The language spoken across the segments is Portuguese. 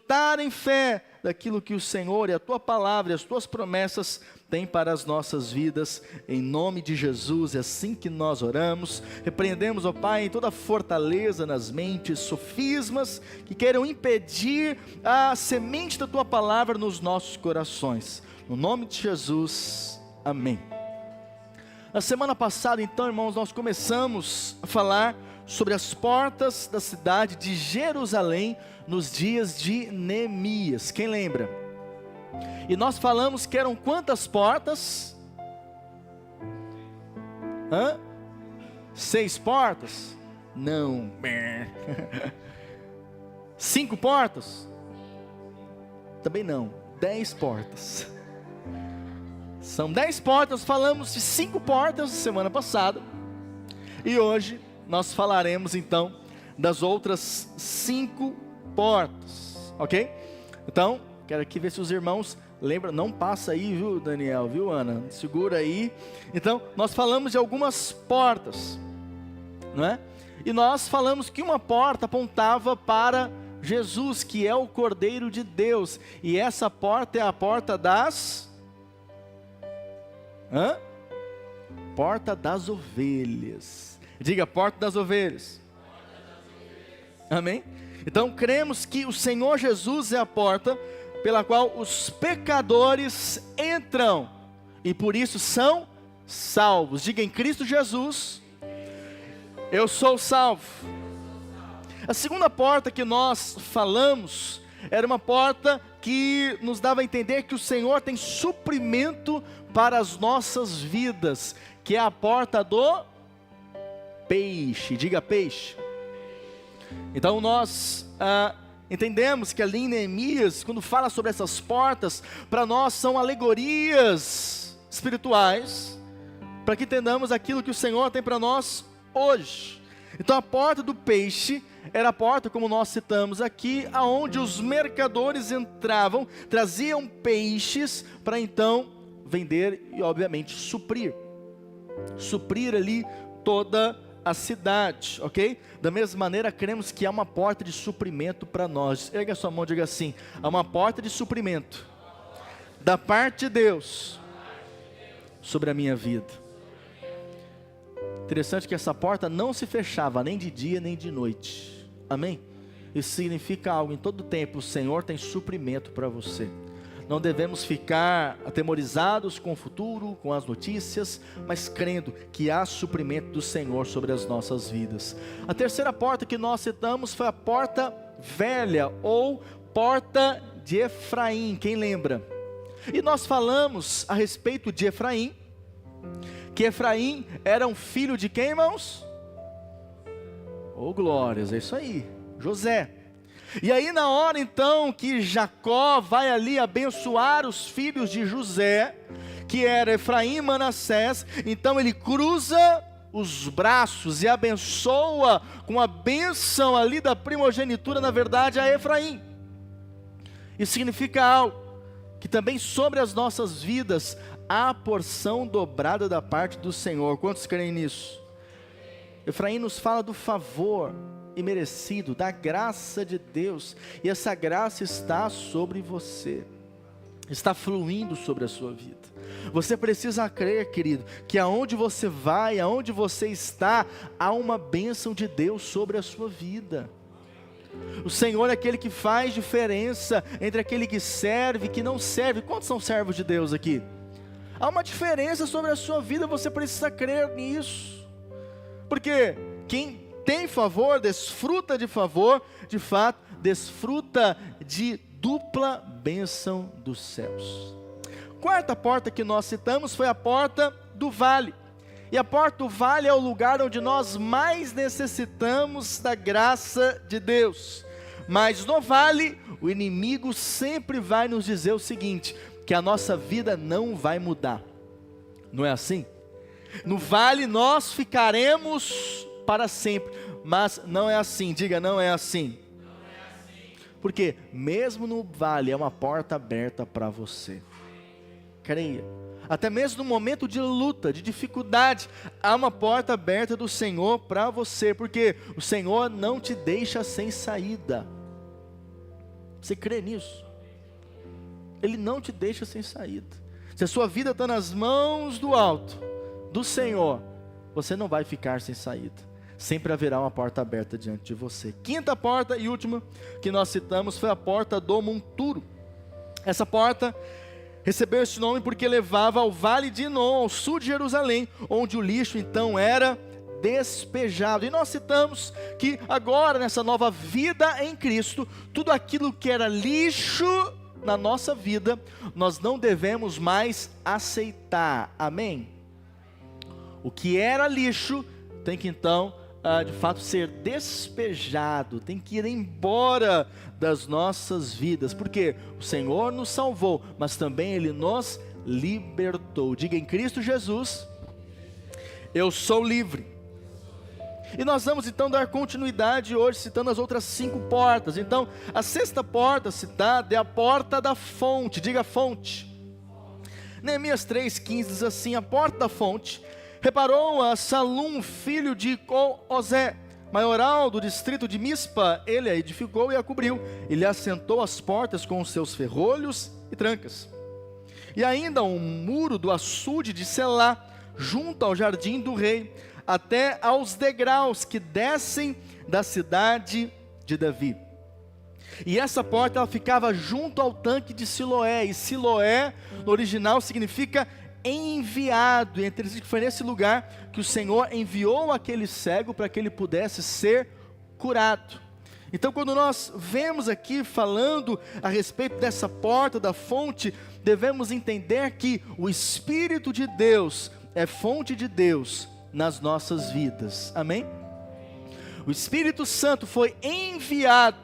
desfrutar em fé daquilo que o Senhor e a Tua palavra e as Tuas promessas têm para as nossas vidas, em nome de Jesus. É assim que nós oramos. Repreendemos, ó Pai, toda fortaleza nas mentes, sofismas que queiram impedir a semente da Tua palavra nos nossos corações. No nome de Jesus, amém. Na semana passada, então, irmãos, nós começamos a falar sobre as portas da cidade de Jerusalém nos dias de Neemias. Quem lembra? E nós falamos que eram quantas portas? 6 portas? Não. 5 portas? Também não. 10 portas. São 10 portas. Falamos de 5 portas semana passada. E hoje nós falaremos então das outras 5 portas. Ok? Então, quero aqui ver se os irmãos lembram. Não passa aí, viu, Daniel, viu, Ana? Segura aí. Então, nós falamos de algumas portas, não é? E nós falamos que uma porta apontava para Jesus, que é o Cordeiro de Deus. E essa porta é a porta das... Porta das ovelhas. Diga, porta das ovelhas. Amém? Então, cremos que o Senhor Jesus é a porta pela qual os pecadores entram e por isso são salvos. Diga, em Cristo Jesus, eu sou salvo. A segunda porta que nós falamos era uma porta que nos dava a entender que o Senhor tem suprimento para as nossas vidas, que é a porta do peixe. Diga, peixe. Então nós entendemos que ali em Neemias, quando fala sobre essas portas, para nós são alegorias espirituais, para que entendamos aquilo que o Senhor tem para nós hoje. Então a porta do peixe era a porta, como nós citamos aqui, aonde os mercadores entravam, traziam peixes para então vender e obviamente suprir ali toda a cidade, ok? Da mesma maneira, cremos que há uma porta de suprimento para nós. Erga a sua mão e diga assim: há uma porta de suprimento da parte de Deus sobre a minha vida. Interessante que essa porta não se fechava nem de dia nem de noite. Amém? Isso significa algo, em todo tempo o Senhor tem suprimento para você. Não devemos ficar atemorizados com o futuro, com as notícias, mas crendo que há suprimento do Senhor sobre as nossas vidas. A terceira porta que nós citamos foi a porta velha, ou porta de Efraim. Quem lembra? E nós falamos a respeito de Efraim, que Efraim era um filho de quem, irmãos? Oh, glórias, é isso aí, José. E aí na hora então que Jacó vai ali abençoar os filhos de José, que era Efraim e Manassés, então ele cruza os braços e abençoa com a bênção ali da primogenitura, na verdade, a Efraim. Isso significa algo, que também sobre as nossas vidas há porção dobrada da parte do Senhor. Quantos creem nisso? Efraim nos fala do favor imerecido, da graça de Deus, e essa graça está sobre você, está fluindo sobre a sua vida. Você precisa crer, querido, que aonde você vai, aonde você está, há uma bênção de Deus sobre a sua vida. O Senhor é aquele que faz diferença entre aquele que serve e que não serve. Quantos são servos de Deus aqui? Há uma diferença sobre a sua vida, você precisa crer nisso, porque quem tem favor, desfruta de favor, de fato, desfruta de dupla bênção dos céus. Quarta porta que nós citamos foi a porta do vale. E a porta do vale é o lugar onde nós mais necessitamos da graça de Deus. Mas no vale, o inimigo sempre vai nos dizer o seguinte, que a nossa vida não vai mudar. Não é assim? No vale nós ficaremos para sempre, mas não é assim. Diga, não é assim. Porque mesmo no vale é uma porta aberta para você. Creia. Até mesmo no momento de luta, de dificuldade, há uma porta aberta do Senhor para você, porque o Senhor não te deixa sem saída. Você crê nisso? Ele não te deixa sem saída. Se a sua vida está nas mãos do alto, do Senhor, você não vai ficar sem saída. Sempre haverá uma porta aberta diante de você. Quinta porta e última que nós citamos foi a porta do monturo. Essa porta recebeu esse nome porque levava ao vale de Inom, ao sul de Jerusalém, onde o lixo então era despejado. E nós citamos que agora, nessa nova vida em Cristo, tudo aquilo que era lixo na nossa vida, nós não devemos mais aceitar. Amém? O que era lixo tem que então, de fato, ser despejado, tem que ir embora das nossas vidas, porque o Senhor nos salvou, mas também Ele nos libertou. Diga: em Cristo Jesus, eu sou livre. E nós vamos então dar continuidade hoje, citando as outras 5 portas. Então, a sexta porta citada é a porta da fonte. Diga: fonte. Neemias 3,15 diz assim: a porta da fonte reparou a Salum, filho de Cozé, maioral do distrito de Mispa. Ele a edificou e a cobriu, e lhe assentou as portas com os seus ferrolhos e trancas. E ainda um muro do açude de Selá, junto ao jardim do rei, até aos degraus que descem da cidade de Davi. E essa porta ela ficava junto ao tanque de Siloé, e Siloé no original significa enviado, e entre que foi nesse lugar que o Senhor enviou aquele cego para que ele pudesse ser curado. Então, quando nós vemos aqui falando a respeito dessa porta da fonte, devemos entender que o Espírito de Deus é fonte de Deus nas nossas vidas. Amém? O Espírito Santo foi enviado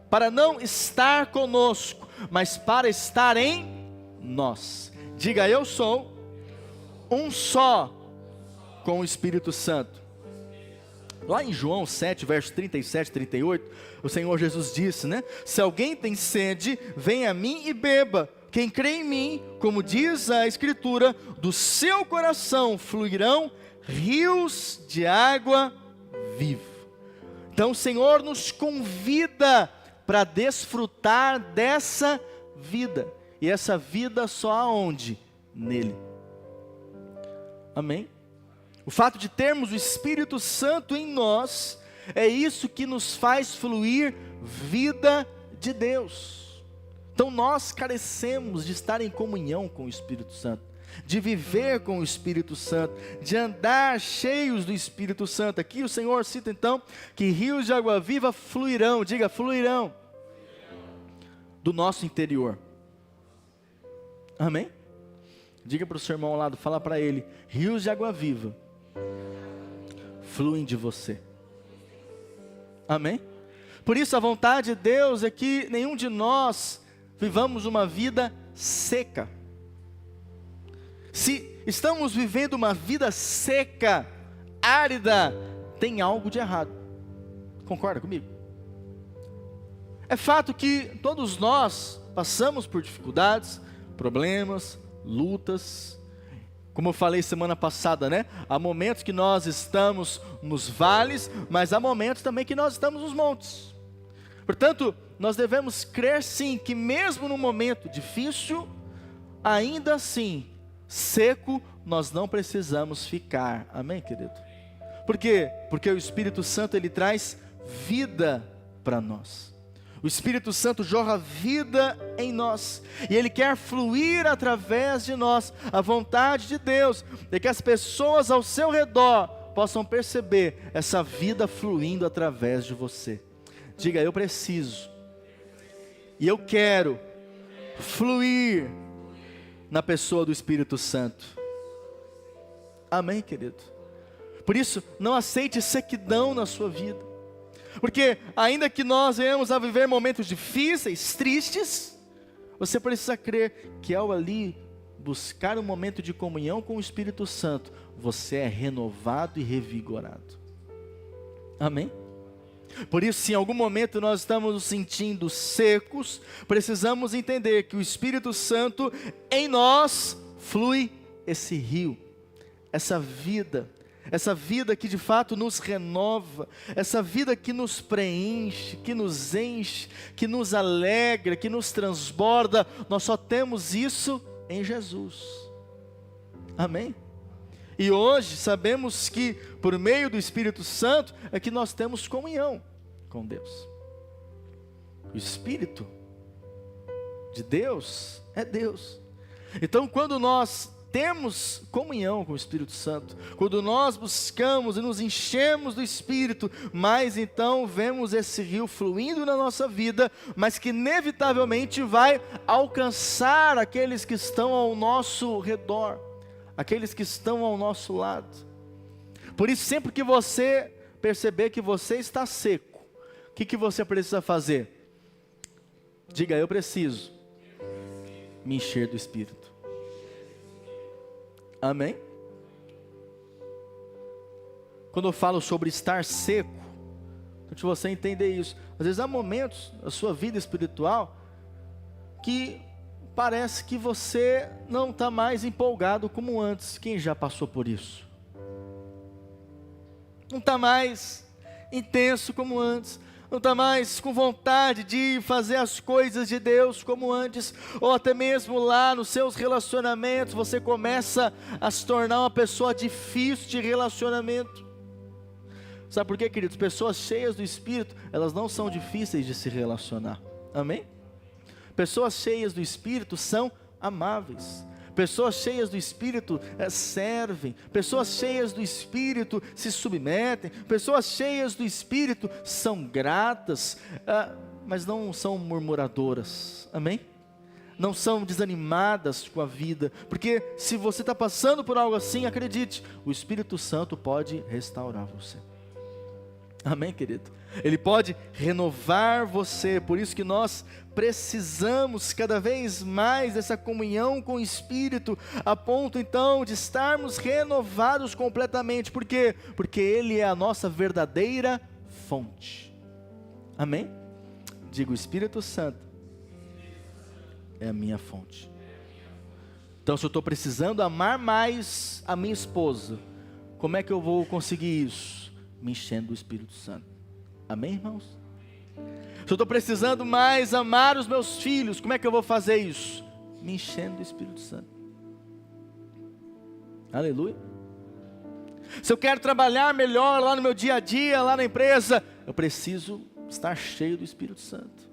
para não estar conosco, mas para estar em nós. Diga: eu sou um só com o Espírito Santo. Lá em João 7, versos 37 e 38, o Senhor Jesus disse, né? Se alguém tem sede, venha a mim e beba. Quem crê em mim, como diz a Escritura, do seu coração fluirão rios de água viva. Então o Senhor nos convida para desfrutar dessa vida. E essa vida só aonde? Nele. Amém? O fato de termos o Espírito Santo em nós, é isso que nos faz fluir vida de Deus. Então nós carecemos de estar em comunhão com o Espírito Santo, de viver com o Espírito Santo, de andar cheios do Espírito Santo. Aqui o Senhor cita então que rios de água viva fluirão, diga: fluirão, do nosso interior. Amém? Diga para o seu irmão ao lado, fala para ele: rios de água viva fluem de você. Amém? Por isso a vontade de Deus é que nenhum de nós vivamos uma vida seca. Se estamos vivendo uma vida seca, árida, tem algo de errado. Concorda comigo? É fato que todos nós passamos por dificuldades, problemas, lutas. Como eu falei semana passada, né? Há momentos que nós estamos nos vales, mas há momentos também que nós estamos nos montes. Portanto, nós devemos crer sim, que mesmo no momento difícil, ainda assim, seco, nós não precisamos ficar. Amém, querido? Por quê? Porque o Espírito Santo, ele traz vida para nós. O Espírito Santo jorra vida em nós, e Ele quer fluir através de nós. A vontade de Deus é que as pessoas ao seu redor possam perceber essa vida fluindo através de você. Diga: eu preciso, e eu quero fluir na pessoa do Espírito Santo. Amém, querido? Por isso, não aceite sequidão na sua vida. Porque ainda que nós venhamos a viver momentos difíceis, tristes, você precisa crer que ao ali buscar um momento de comunhão com o Espírito Santo, você é renovado e revigorado. Amém? Por isso, se em algum momento nós estamos nos sentindo secos, precisamos entender que o Espírito Santo em nós flui esse rio, essa vida, essa vida que de fato nos renova, essa vida que nos preenche, que nos enche, que nos alegra, que nos transborda, nós só temos isso em Jesus. Amém? E hoje sabemos que por meio do Espírito Santo é que nós temos comunhão com Deus. O Espírito de Deus é Deus. Então quando nós temos comunhão com o Espírito Santo, quando nós buscamos e nos enchemos do Espírito, mas então vemos esse rio fluindo na nossa vida, mas que inevitavelmente vai alcançar aqueles que estão ao nosso redor, aqueles que estão ao nosso lado. Por isso, sempre que você perceber que você está seco, o que você precisa fazer? Diga: eu preciso me encher do Espírito. Amém? Quando eu falo sobre estar seco, para você entender isso, às vezes há momentos na sua vida espiritual que parece que você não está mais empolgado como antes. Quem já passou por isso? Não está mais intenso como antes, não está mais com vontade de fazer as coisas de Deus como antes, ou até mesmo lá nos seus relacionamentos, você começa a se tornar uma pessoa difícil de relacionamento. Sabe por quê, queridos? Pessoas cheias do Espírito, elas não são difíceis de se relacionar. Amém? Pessoas cheias do Espírito são amáveis. Pessoas cheias do Espírito servem. Pessoas cheias do Espírito se submetem. Pessoas cheias do Espírito são gratas, mas não são murmuradoras. Amém? Não são desanimadas com a vida. Porque se você está passando por algo assim, acredite, o Espírito Santo pode restaurar você. Amém, querido? Ele pode renovar você. Por isso que nós precisamos cada vez mais dessa comunhão com o Espírito, a ponto então de estarmos renovados completamente. Por quê? Porque Ele é a nossa verdadeira fonte. Amém? Diga: o Espírito Santo é a minha fonte. Então, se eu estou precisando amar mais a minha esposa, como é que eu vou conseguir isso? Me enchendo do Espírito Santo. Amém, irmãos? Se eu estou precisando mais amar os meus filhos, como é que eu vou fazer isso? Me enchendo do Espírito Santo. Aleluia. Se eu quero trabalhar melhor lá no meu dia a dia, lá na empresa, eu preciso estar cheio do Espírito Santo.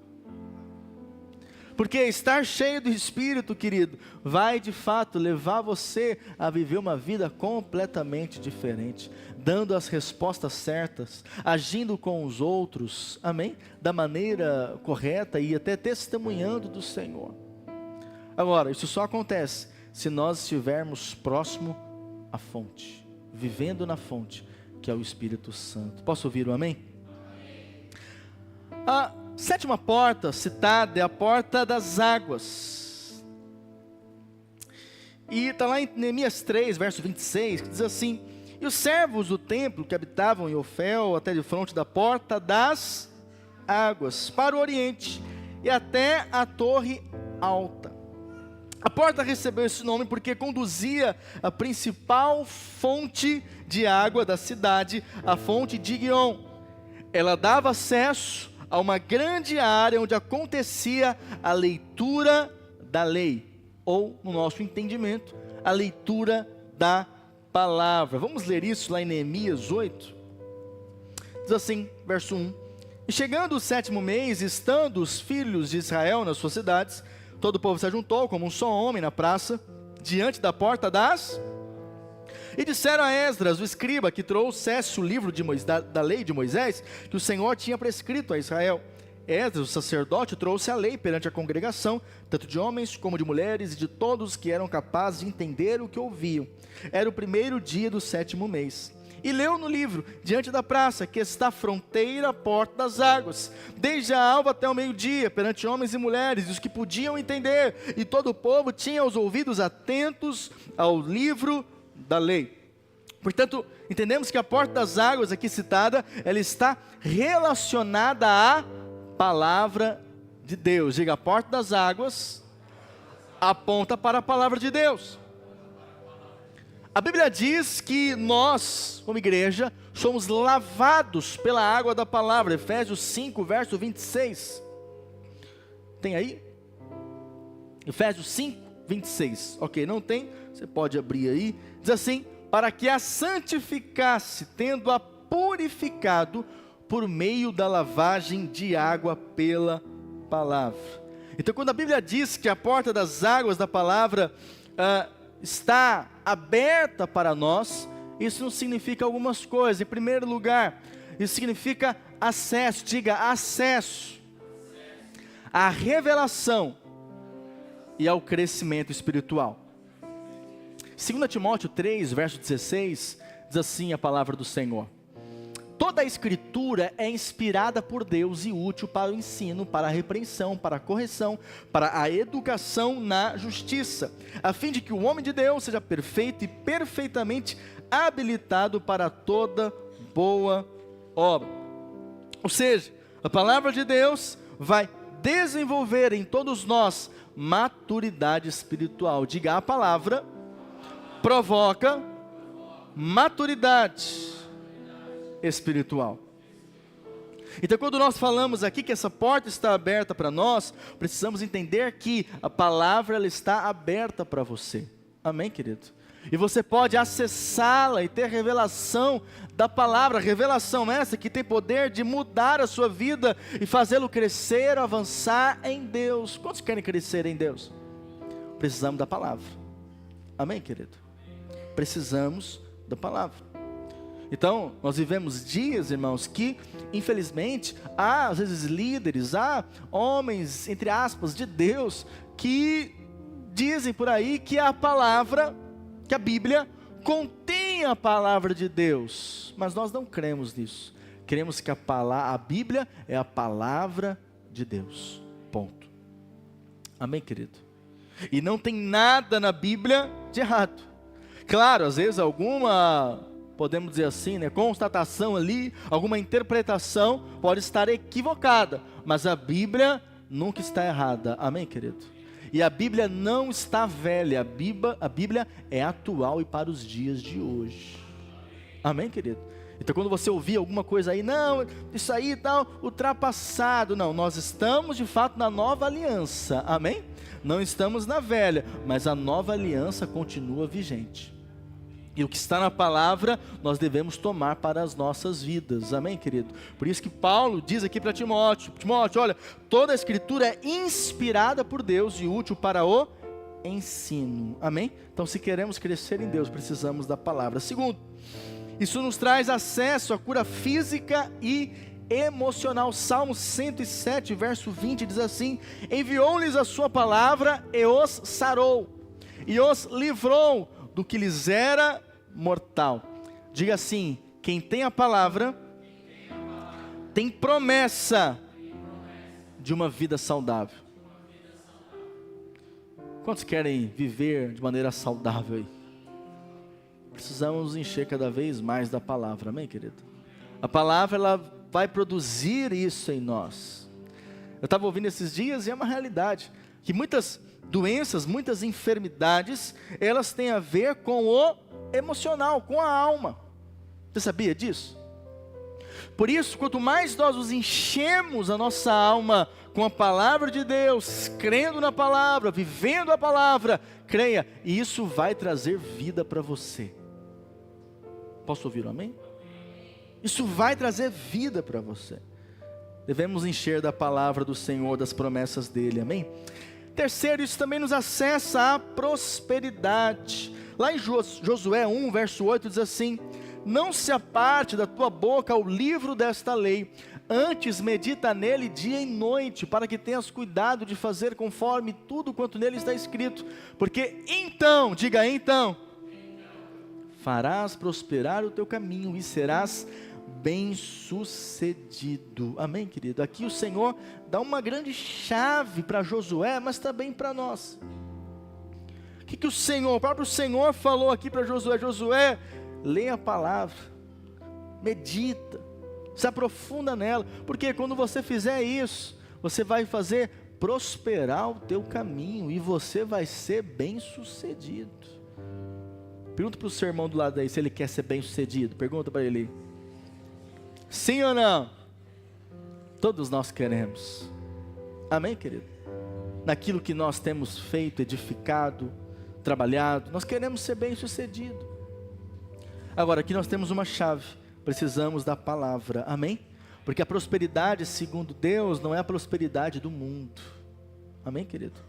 Porque estar cheio do Espírito, querido, vai de fato levar você a viver uma vida completamente diferente, dando as respostas certas, agindo com os outros, amém? Da maneira correta e até testemunhando do Senhor. Agora, isso só acontece se nós estivermos próximo à fonte, vivendo na fonte, que é o Espírito Santo. Posso ouvir um amém? A sétima porta citada é a porta das águas. E está lá em Neemias 3, verso 26, que diz assim: e os servos do templo que habitavam em Ofel, até de fronte da porta das águas, para o oriente, e até a torre alta. A porta recebeu esse nome porque conduzia a principal fonte de água da cidade, a fonte de Guion. Ela dava acesso a uma grande área onde acontecia a leitura da lei, ou, no nosso entendimento, a leitura da palavra. Vamos ler isso lá em Neemias 8. Diz assim, verso 1: e chegando o 7º mês, estando os filhos de Israel nas suas cidades, todo o povo se ajuntou como um só homem na praça, diante da porta das... E disseram a Esdras, o escriba, que trouxesse o livro da lei de Moisés, que o Senhor tinha prescrito a Israel. Esdras, o sacerdote, trouxe a lei perante a congregação, tanto de homens como de mulheres, e de todos que eram capazes de entender o que ouviam. Era o 1º dia do 7º mês. E leu no livro, diante da praça, que está à fronteira, a porta das águas, desde a alva até o meio-dia, perante homens e mulheres, e os que podiam entender, e todo o povo tinha os ouvidos atentos ao livro da lei. Portanto, entendemos que a porta das águas aqui citada, ela está relacionada à palavra de Deus. Diga: a porta das águas aponta para a palavra de Deus. A Bíblia diz que nós, como igreja, somos lavados pela água da palavra. Efésios 5, verso 26. Tem aí? Efésios 5, 26. Ok, não tem? Você pode abrir aí. Diz assim: para que a santificasse, tendo-a purificado por meio da lavagem de água pela palavra. Então, quando a Bíblia diz que a porta das águas da palavra está aberta para nós, isso não significa algumas coisas. Em primeiro lugar, isso significa acesso. Diga: acesso à revelação e ao crescimento espiritual. 2 Timóteo 3, verso 16, diz assim a palavra do Senhor: toda a escritura é inspirada por Deus e útil para o ensino, para a repreensão, para a correção, para a educação na justiça, a fim de que o homem de Deus seja perfeito e perfeitamente habilitado para toda boa obra. Ou seja, a palavra de Deus vai desenvolver em todos nós maturidade espiritual. Diga: a palavra provoca maturidade espiritual. Então, quando nós falamos aqui que essa porta está aberta para nós, precisamos entender que a palavra ela está aberta para você. Amém, querido? E você pode acessá-la e ter revelação da palavra, revelação essa que tem poder de mudar a sua vida e fazê-lo crescer, avançar em Deus. Quantos querem crescer em Deus? Precisamos da palavra. Amém, querido? Precisamos da palavra. Então, nós vivemos dias, irmãos, que, infelizmente, há, às vezes, líderes, há homens, entre aspas, de Deus, que dizem por aí que a palavra, que a Bíblia, contém a palavra de Deus. Mas nós não cremos nisso. Cremos que a Bíblia é a palavra de Deus. Ponto. Amém, querido? E não tem nada na Bíblia de errado. Claro, às vezes alguma, podemos dizer assim, né, constatação ali, alguma interpretação pode estar equivocada, mas a Bíblia nunca está errada. Amém, querido? E a Bíblia não está velha, a Bíblia é atual e para os dias de hoje. Amém, querido? Então, quando você ouvir alguma coisa aí, não, isso aí tal, ultrapassado, não, nós estamos de fato na nova aliança. Amém? Não estamos na velha, mas a nova aliança continua vigente. E o que está na palavra, nós devemos tomar para as nossas vidas. Amém, querido? Por isso que Paulo diz aqui para Timóteo: Timóteo, olha, toda a escritura é inspirada por Deus e útil para o ensino. Amém? Então, se queremos crescer em Deus, precisamos da palavra. Segundo, isso nos traz acesso à cura física e emocional. Salmo 107, verso 20 diz assim: enviou-lhes a sua palavra e os sarou, e os livrou do que lhes era mortal. Diga assim: quem tem a palavra tem promessa de uma vida saudável. Quantos querem viver de maneira saudável aí? Precisamos nos encher cada vez mais da palavra. Amém, querido? A palavra ela vai produzir isso em nós. Eu estava ouvindo esses dias e é uma realidade que muitas doenças, muitas enfermidades, elas têm a ver com o emocional, com a alma. Você sabia disso? Por isso, quanto mais nós nos enchemos a nossa alma com a palavra de Deus, crendo na palavra, vivendo a palavra, creia, e isso vai trazer vida para você. Posso ouvir um amém? Isso vai trazer vida para você. Devemos encher da palavra do Senhor, das promessas dele, amém? Terceiro, isso também nos acessa à prosperidade. Lá em Josué 1, verso 8 diz assim: não se aparte da tua boca o livro desta lei, antes medita nele dia e noite, para que tenhas cuidado de fazer conforme tudo quanto nele está escrito, porque então, diga então, farás prosperar o teu caminho e serás bem-sucedido. Amém, querido? Aqui o Senhor dá uma grande chave para Josué, mas também para nós. O que o Senhor, o próprio Senhor falou aqui para Josué? Josué, leia a palavra, medita, se aprofunda nela, porque quando você fizer isso, você vai fazer prosperar o teu caminho e você vai ser bem-sucedido. Pergunta para o seu irmão do lado aí se ele quer ser bem sucedido. Pergunta para ele. Sim ou não? Todos nós queremos. Amém, querido? Naquilo que nós temos feito, edificado, trabalhado, nós queremos ser bem sucedido. Agora, aqui nós temos uma chave. Precisamos da palavra. Amém? Porque a prosperidade, segundo Deus, não é a prosperidade do mundo. Amém, querido?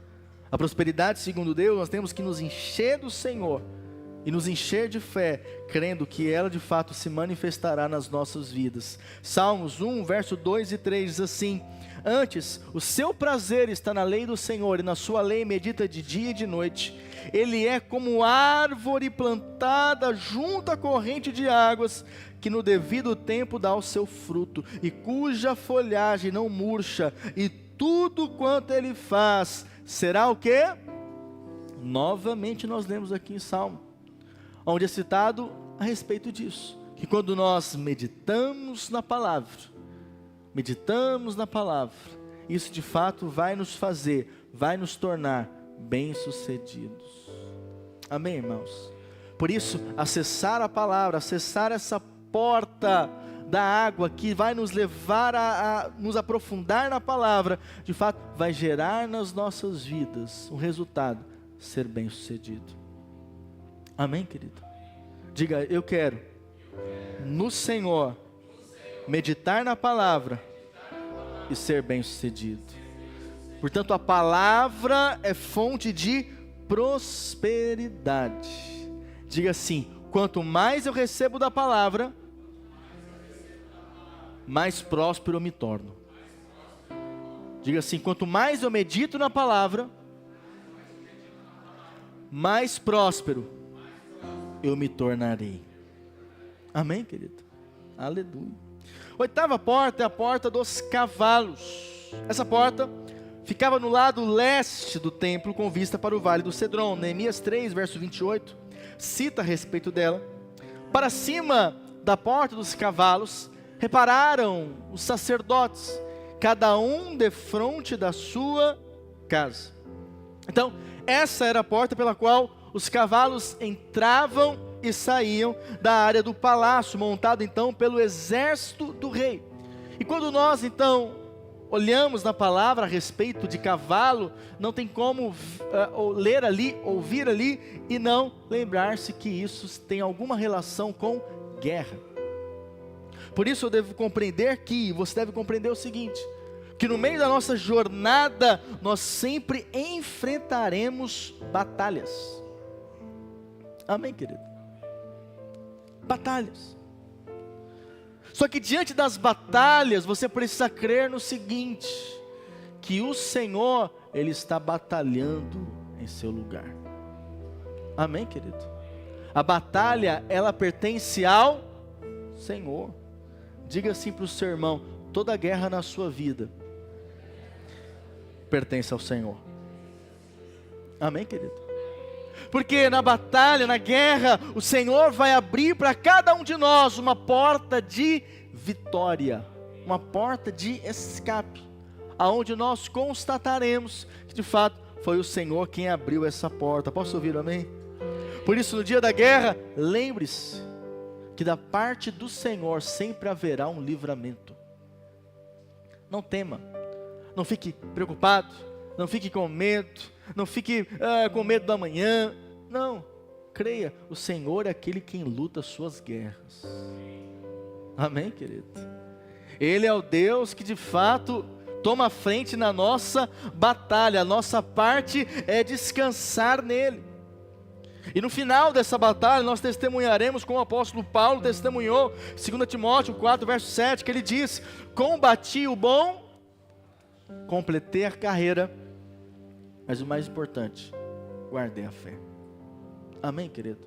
A prosperidade, segundo Deus, nós temos que nos encher do Senhor e nos encher de fé, crendo que ela de fato se manifestará nas nossas vidas. Salmos 1, verso 2 e 3 diz assim: antes, o seu prazer está na lei do Senhor, e na sua lei medita de dia e de noite. Ele é como árvore plantada junto à corrente de águas, que no devido tempo dá o seu fruto, e cuja folhagem não murcha, e tudo quanto ele faz será o quê? Novamente nós lemos aqui em Salmo, onde é citado a respeito disso, que quando nós meditamos na palavra, isso de fato vai nos fazer, vai nos tornar bem-sucedidos. Amém, irmãos? Por isso, acessar a palavra, acessar essa porta da água que vai nos levar a nos aprofundar na palavra, de fato vai gerar nas nossas vidas um resultado, ser bem-sucedido. Amém, querido? Diga, eu quero no Senhor meditar na palavra e ser bem-sucedido. Portanto, a palavra é fonte de prosperidade. Diga assim: quanto mais eu recebo da palavra, mais próspero eu me torno. Diga assim: quanto mais eu medito na palavra, mais próspero eu me tornarei. Amém, querido? Aleluia. Oitava porta é a porta dos cavalos. Essa porta ficava no lado leste do templo, com vista para o vale do Cedron. Neemias 3, verso 28, cita a respeito dela. Para cima da porta dos cavalos, repararam os sacerdotes, cada um defronte da sua casa. Então, essa era a porta pela qual os cavalos entravam e saíam da área do palácio, montado então pelo exército do rei. E quando nós então olhamos na palavra a respeito de cavalo, não tem como ler ali, ouvir ali e não lembrar-se que isso tem alguma relação com guerra. Por isso eu devo compreender que, você deve compreender o seguinte, que no meio da nossa jornada, nós sempre enfrentaremos batalhas. Amém, querido? Batalhas. Só que diante das batalhas, você precisa crer no seguinte, que o Senhor, Ele está batalhando em seu lugar. Amém, querido? A batalha, ela pertence ao Senhor. Diga assim para o seu irmão: toda guerra na sua vida pertence ao Senhor. Amém, querido? Porque na batalha, na guerra, o Senhor vai abrir para cada um de nós uma porta de vitória, uma porta de escape, aonde nós constataremos que de fato foi o Senhor quem abriu essa porta. Posso ouvir amém? Por isso, no dia da guerra, lembre-se que da parte do Senhor sempre haverá um livramento. Não tema, não fique preocupado, não fique com medo, não fique com medo da manhã. Não, creia, o Senhor é aquele quem luta as suas guerras. Amém, querido? Ele é o Deus que de fato toma a frente na nossa batalha. A nossa parte é descansar nele. E no final dessa batalha nós testemunharemos, como o apóstolo Paulo testemunhou, 2 Timóteo 4, verso 7, que ele diz: combati o bom, completei a carreira, mas o mais importante, guardei a fé. Amém, querido?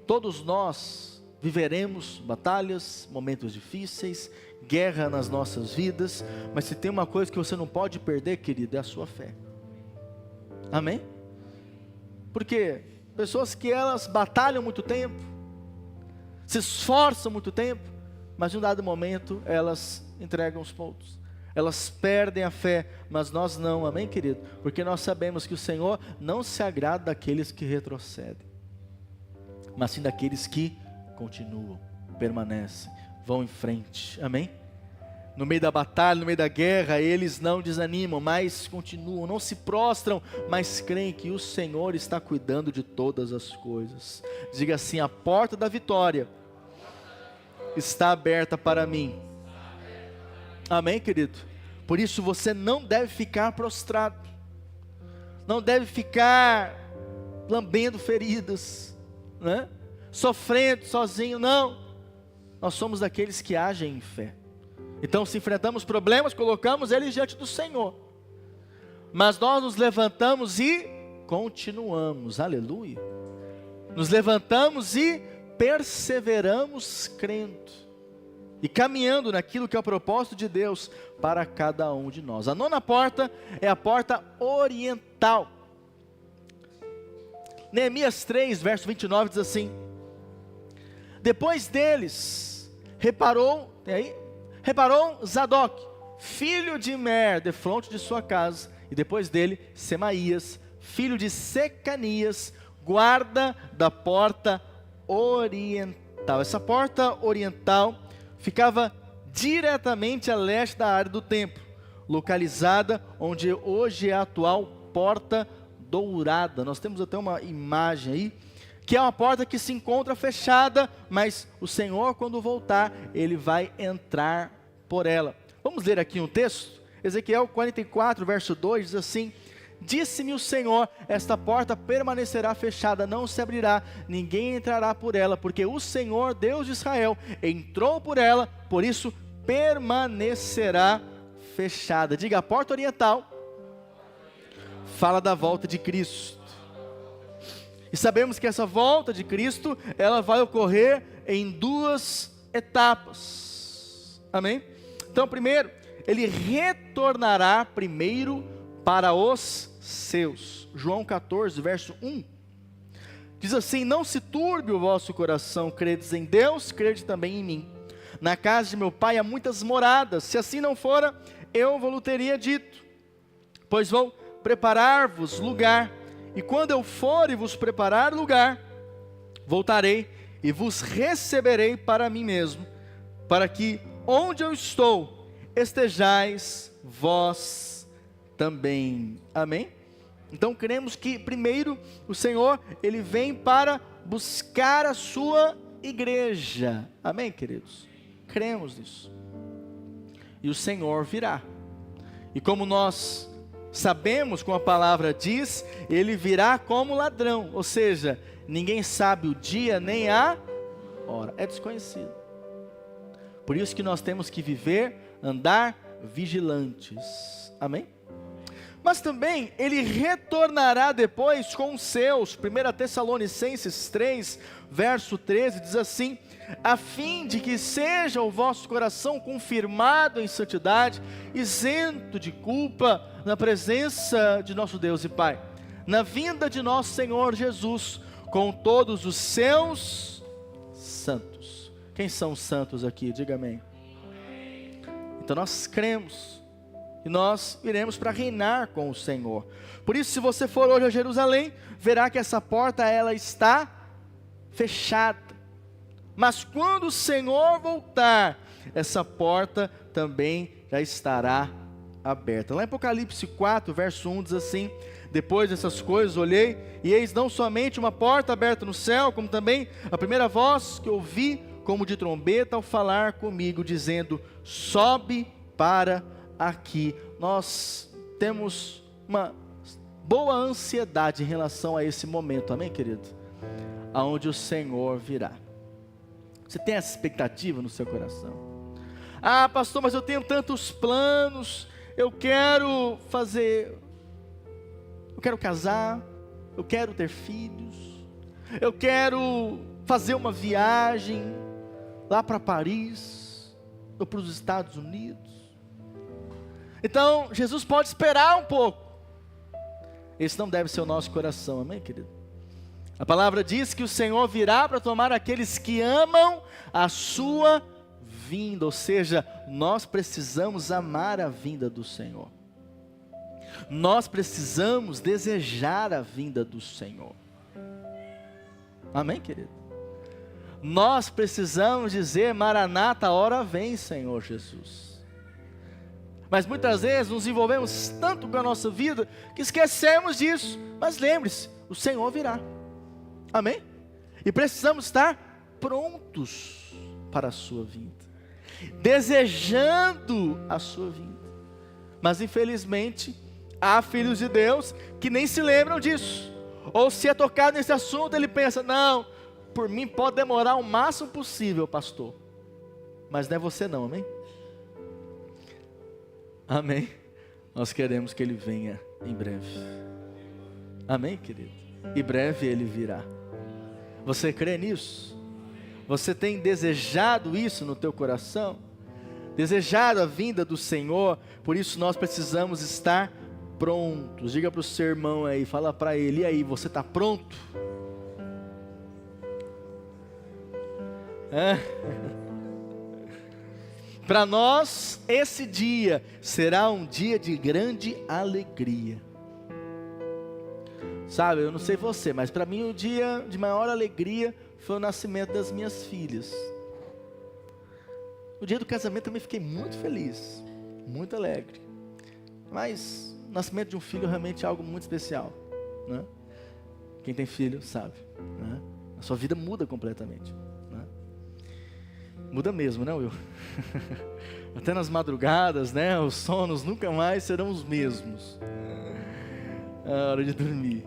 Todos nós viveremos batalhas, momentos difíceis, guerra nas nossas vidas, mas se tem uma coisa que você não pode perder, querido, é a sua fé. Amém? Porque pessoas que elas batalham muito tempo, se esforçam muito tempo, mas em um dado momento elas entregam os pontos. Elas perdem a fé, mas nós não, amém, querido? Porque nós sabemos que o Senhor não se agrada daqueles que retrocedem. mas sim daqueles que continuam, permanecem, vão em frente. Amém? No meio da batalha, no meio da guerra, eles não desanimam, mas continuam, não se prostram, mas creem que o Senhor está cuidando de todas as coisas. Diga assim: a porta da vitória está aberta para mim. Amém, querido? Por isso você não deve ficar prostrado, não deve ficar lambendo feridas, né? Sofrendo sozinho, não. Nós somos daqueles que agem em fé. Então, se enfrentamos problemas, colocamos eles diante do Senhor, mas nós nos levantamos e continuamos, aleluia. Nos levantamos e perseveramos crendo e caminhando naquilo que é o propósito de Deus para cada um de nós. A nona porta é a porta oriental. Neemias 3, verso 29 diz assim: depois deles, reparou Zadok, filho de Imer, defronte de sua casa, e depois dele, Semaías, filho de Secanias, guarda da porta oriental. Essa porta oriental ficava diretamente a leste da área do templo, localizada onde hoje é a atual Porta Dourada. Nós temos até uma imagem aí, que é uma porta que se encontra fechada, mas o Senhor, quando voltar, Ele vai entrar por ela. Vamos ler aqui um texto? Ezequiel 44, verso 2, diz assim: disse-me o Senhor, esta porta permanecerá fechada, não se abrirá, ninguém entrará por ela, porque o Senhor, Deus de Israel, entrou por ela, por isso permanecerá fechada. Diga: a porta oriental fala da volta de Cristo. E sabemos que essa volta de Cristo, ela vai ocorrer em duas etapas. Amém? Então, primeiro, Ele retornará primeiro para os seus. João 14, verso 1. Diz assim: não se turbe o vosso coração, credes em Deus, crede também em mim. Na casa de meu pai há muitas moradas, se assim não fora, eu vos teria dito. Pois vou preparar-vos lugar, e quando eu for e vos preparar lugar, voltarei e vos receberei para mim mesmo, para que onde eu estou, estejais vós também. Amém? Então cremos que primeiro o Senhor, Ele vem para buscar a sua igreja. Amém, queridos? Cremos nisso. E o Senhor virá. E como nós sabemos, como a palavra diz, Ele virá como ladrão. Ou seja, ninguém sabe o dia nem a hora. É desconhecido. Por isso que nós temos que viver, andar vigilantes. Amém? Mas também Ele retornará depois com os seus. 1 Tessalonicenses 3, verso 13, diz assim: a fim de que seja o vosso coração confirmado em santidade, isento de culpa, na presença de nosso Deus e Pai, na vinda de nosso Senhor Jesus, com todos os seus santos. Quem são os santos aqui? Diga amém. Então nós cremos e nós iremos para reinar com o Senhor. Por isso, se você for hoje a Jerusalém, verá que essa porta ela está fechada. Mas quando o Senhor voltar, essa porta também já estará aberta. Lá em Apocalipse 4, verso 1 diz assim: depois dessas coisas olhei, e eis não somente uma porta aberta no céu, como também a primeira voz que ouvi como de trombeta ao falar comigo, dizendo: sobe para aqui. Nós temos uma boa ansiedade em relação a esse momento, amém, querido? Aonde o Senhor virá. Você tem essa expectativa no seu coração? Ah, pastor, mas eu tenho tantos planos, eu quero casar, eu quero ter filhos, eu quero fazer uma viagem lá para Paris, ou para os Estados Unidos. Então, Jesus pode esperar um pouco. Esse não deve ser o nosso coração, amém, querido? A palavra diz que o Senhor virá para tomar aqueles que amam a sua vinda, ou seja, nós precisamos amar a vinda do Senhor. Nós precisamos desejar a vinda do Senhor. Amém, querido? Nós precisamos dizer: Maranata, a hora vem, Senhor Jesus. Mas muitas vezes nos envolvemos tanto com a nossa vida que esquecemos disso. Mas lembre-se, o Senhor virá. Amém? E precisamos estar prontos para a sua vinda, desejando a sua vinda. Mas infelizmente há filhos de Deus que nem se lembram disso, ou se é tocado nesse assunto ele pensa: não, por mim pode demorar o máximo possível, pastor, mas não é você não. Amém? Amém? Nós queremos que ele venha em breve. Amém, querido? Em breve ele virá. Você crê nisso? Você tem desejado isso no teu coração? Desejado a vinda do Senhor? Por isso nós precisamos estar prontos. Diga para o seu irmão aí, fala para ele: e aí, você está pronto? Para nós, esse dia será um dia de grande alegria. Sabe, eu não sei você, mas para mim o dia de maior alegria foi o nascimento das minhas filhas. No dia do casamento também fiquei muito feliz, muito alegre. Mas o nascimento de um filho realmente é algo muito especial, né? Quem tem filho sabe, né? A sua vida muda completamente, né? Muda mesmo, né, Will? Até nas madrugadas, né? Os sonos nunca mais serão os mesmos. É hora de dormir.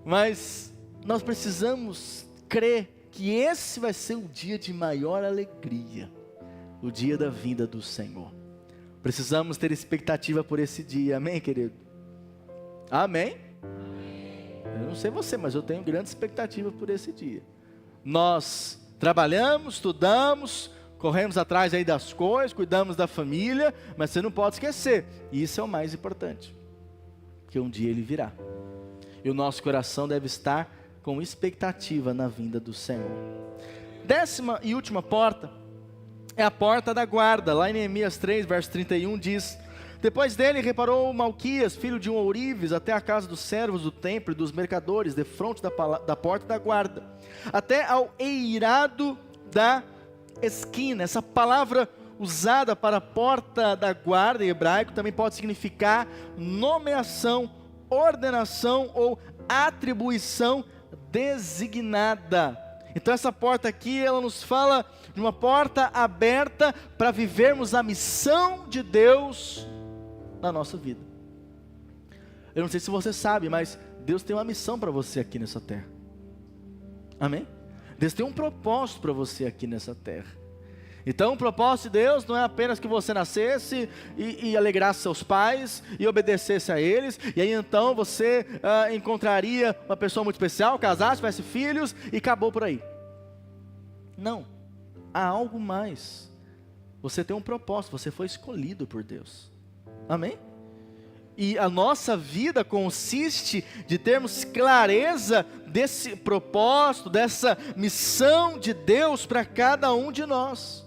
Mas nós precisamos crer que esse vai ser o dia de maior alegria, o dia da vinda do Senhor. Precisamos ter expectativa por esse dia, amém, querido? Amém? Eu não sei você, mas eu tenho grande expectativa por esse dia. Nós trabalhamos, estudamos, corremos atrás aí das coisas, cuidamos da família, mas você não pode esquecer, isso é o mais importante, que um dia ele virá. E o nosso coração deve estar com expectativa na vinda do Senhor. 10ª e última porta é a porta da guarda. Lá em Neemias 3, verso 31 diz: depois dele reparou Malquias, filho de um ourives, até a casa dos servos do templo e dos mercadores, defronte da porta da guarda, até ao eirado da esquina. Essa palavra usada para a porta da guarda em hebraico também pode significar nomeação, ordenação ou atribuição designada. Então essa porta aqui, ela nos fala de uma porta aberta para vivermos a missão de Deus na nossa vida. Eu não sei se você sabe, mas Deus tem uma missão para você aqui nessa terra. Amém? Deus tem um propósito para você aqui nessa terra. Então o propósito de Deus não é apenas que você nascesse e alegrasse seus pais e obedecesse a eles, e aí então você encontraria uma pessoa muito especial, casasse, tivesse filhos e acabou por aí. Não, há algo mais. Você tem um propósito, você foi escolhido por Deus. Amém? E a nossa vida consiste de termos clareza desse propósito, dessa missão de Deus para cada um de nós.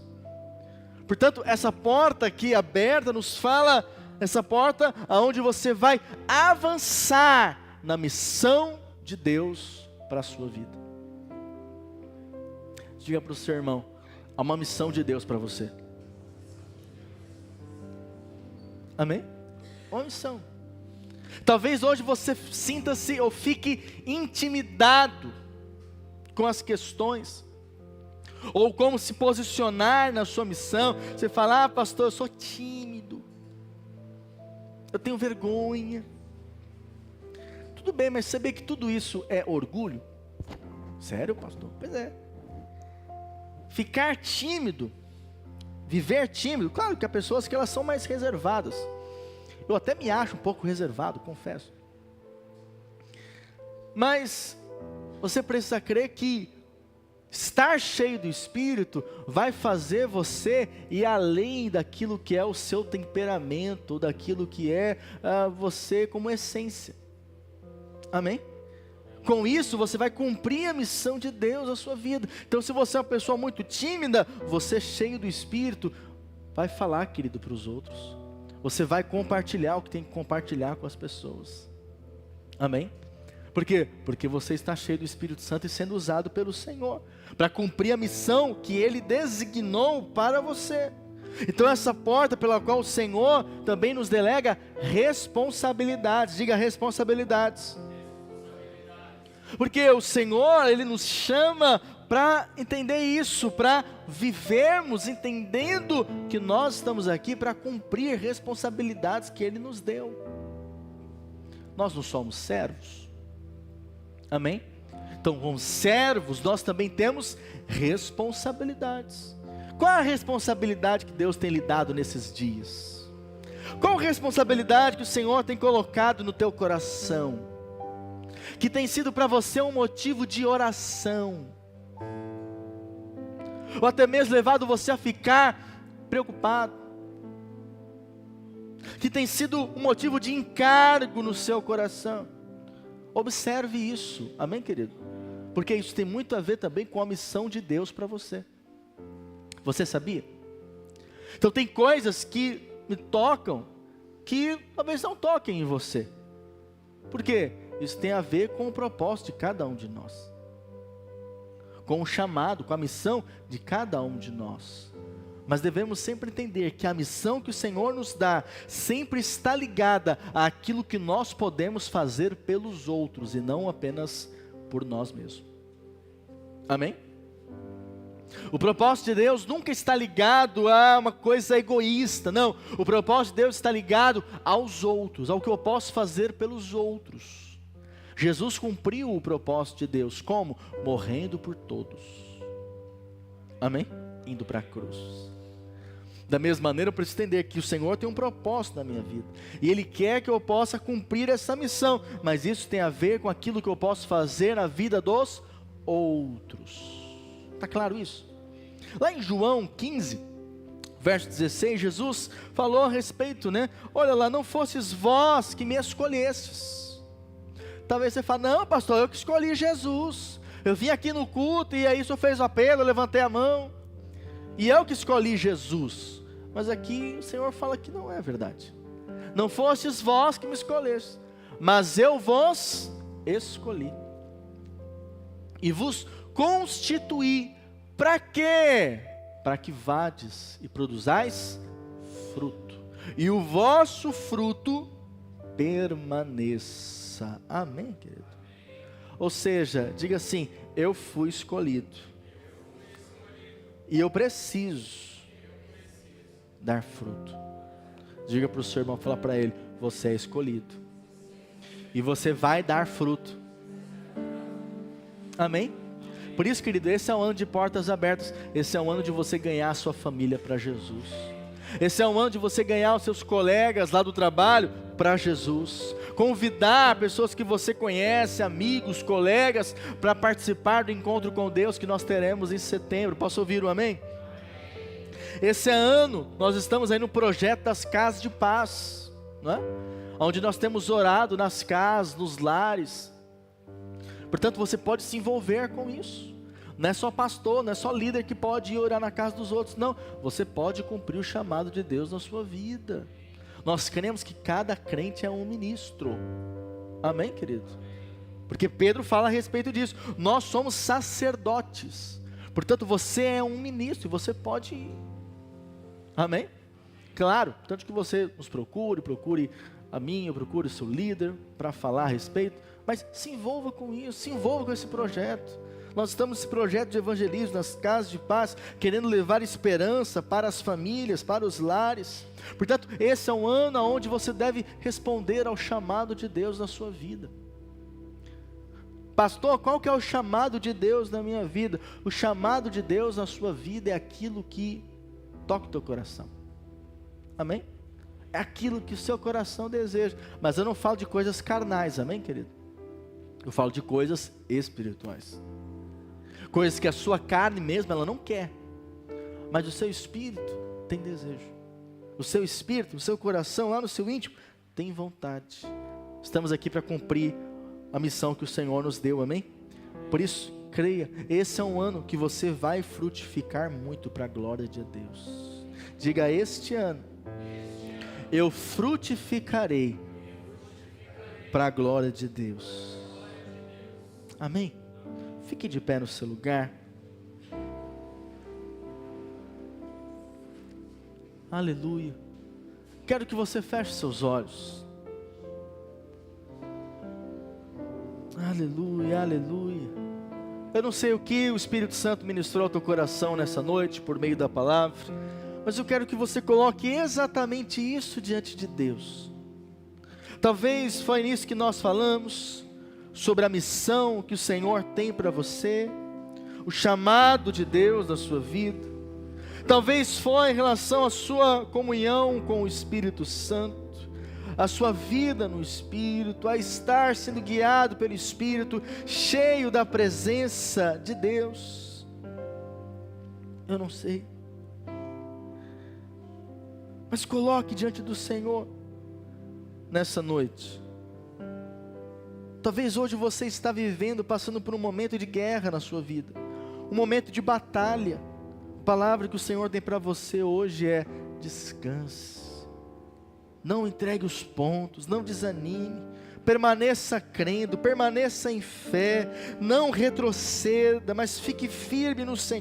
Portanto, essa porta aqui aberta nos fala, essa porta aonde você vai avançar na missão de Deus para a sua vida. Diga para o seu irmão: há uma missão de Deus para você. Amém? Uma missão. Talvez hoje você sinta-se ou fique intimidado com as questões, ou como se posicionar na sua missão. Você fala: pastor, eu sou tímido, eu tenho vergonha. Tudo bem, mas saber que tudo isso é orgulho? Sério, pastor? Pois é. Ficar tímido, viver tímido, claro que há pessoas que elas são mais reservadas. Eu até me acho um pouco reservado, confesso. Mas você precisa crer que estar cheio do Espírito vai fazer você ir além daquilo que é o seu temperamento, daquilo que é você como essência. Amém? Com isso você vai cumprir a missão de Deus na sua vida. Então, se você é uma pessoa muito tímida, você cheio do Espírito, vai falar, querido, para os outros. Você vai compartilhar o que tem que compartilhar com as pessoas. Amém? Por quê? Porque você está cheio do Espírito Santo e sendo usado pelo Senhor para cumprir a missão que Ele designou para você. Então essa porta pela qual o Senhor também nos delega responsabilidades. Diga responsabilidades. Porque o Senhor, Ele nos chama para entender isso, para vivermos entendendo que nós estamos aqui para cumprir responsabilidades que Ele nos deu. Nós não somos servos. Amém? Então, como servos, nós também temos responsabilidades. Qual a responsabilidade que Deus tem lhe dado nesses dias? Qual a responsabilidade que o Senhor tem colocado no teu coração? Que tem sido para você um motivo de oração? Ou até mesmo levado você a ficar preocupado? Que tem sido um motivo de encargo no seu coração? Observe isso, amém, querido? Porque isso tem muito a ver também com a missão de Deus para você. Você sabia? Então tem coisas que me tocam, que talvez não toquem em você. Por quê? Isso tem a ver com o propósito de cada um de nós. Com o chamado, com a missão de cada um de nós. Mas devemos sempre entender que a missão que o Senhor nos dá sempre está ligada àquilo que nós podemos fazer pelos outros e não apenas por nós mesmos. Amém? O propósito de Deus nunca está ligado a uma coisa egoísta, não. O propósito de Deus está ligado aos outros, ao que eu posso fazer pelos outros. Jesus cumpriu o propósito de Deus, como? Morrendo por todos. Amém? Indo para a cruz. Da mesma maneira, eu preciso entender que o Senhor tem um propósito na minha vida. E Ele quer que eu possa cumprir essa missão. Mas isso tem a ver com aquilo que eu posso fazer na vida dos outros. Está claro isso? Lá em João 15, verso 16, Jesus falou a respeito, né? Olha lá, não fosses vós que me escolhestes. Talvez você fale, não pastor, eu que escolhi Jesus. Eu vim aqui no culto e aí o senhor fez o apelo, eu levantei a mão. E eu que escolhi Jesus. Mas aqui o Senhor fala que não é verdade. Não fostes vós que me escolhestes, mas eu vos escolhi. E vos constituí. Para quê? Para que vades e produzais fruto. E o vosso fruto permaneça. Amém, querido? Ou seja, diga assim, eu fui escolhido. E eu preciso dar fruto. Diga para o seu irmão, fala para ele, você é escolhido. E você vai dar fruto. Amém? Por isso, querido, esse é um ano de portas abertas. Esse é um ano de você ganhar a sua família para Jesus. Esse é um ano de você ganhar os seus colegas lá do trabalho para Jesus. Convidar pessoas que você conhece, amigos, colegas, para participar do encontro com Deus que nós teremos em setembro. Posso ouvir um amém? Esse ano, nós estamos aí no projeto das casas de paz, não é? Onde nós temos orado nas casas, nos lares. Portanto, você pode se envolver com isso. Não é só pastor, não é só líder que pode ir orar na casa dos outros. Não, você pode cumprir o chamado de Deus na sua vida. Nós cremos que cada crente é um ministro. Amém, querido? Porque Pedro fala a respeito disso. Nós somos sacerdotes. Portanto, você é um ministro e você pode ir. Amém? Claro, tanto que você nos procure a mim, eu procure o seu líder para falar a respeito. Mas se envolva com isso, se envolva com esse projeto. Nós estamos nesse projeto de evangelismo nas casas de paz, querendo levar esperança para as famílias, para os lares. Portanto, esse é um ano onde você deve responder ao chamado de Deus na sua vida. Pastor, qual que é o chamado de Deus na minha vida? O chamado de Deus na sua vida é aquilo que toca o teu coração. Amém? É aquilo que o seu coração deseja. Mas eu não falo de coisas carnais, amém, querido? Eu falo de coisas espirituais. Coisas que a sua carne mesmo, ela não quer. Mas o seu espírito tem desejo. O seu espírito, o seu coração, lá no seu íntimo, tem vontade. Estamos aqui para cumprir a missão que o Senhor nos deu, amém? Por isso, creia, esse é um ano que você vai frutificar muito para a glória de Deus. Diga, este ano, eu frutificarei para a glória de Deus. Amém? Fique de pé no seu lugar. Aleluia. Quero que você feche seus olhos. Aleluia, aleluia. Eu não sei o que o Espírito Santo ministrou ao teu coração nessa noite, por meio da palavra, mas eu quero que você coloque exatamente isso diante de Deus. Talvez foi nisso que nós falamos, sobre a missão que o Senhor tem para você, o chamado de Deus na sua vida. Talvez foi em relação à sua comunhão com o Espírito Santo, a sua vida no Espírito, a estar sendo guiado pelo Espírito, cheio da presença de Deus. Eu não sei, mas coloque diante do Senhor nessa noite. Talvez hoje você está vivendo, passando por um momento de guerra na sua vida, um momento de batalha. A palavra que o Senhor tem para você hoje é: descanse. Não entregue os pontos, não desanime, permaneça crendo, permaneça em fé, não retroceda, mas fique firme no Senhor.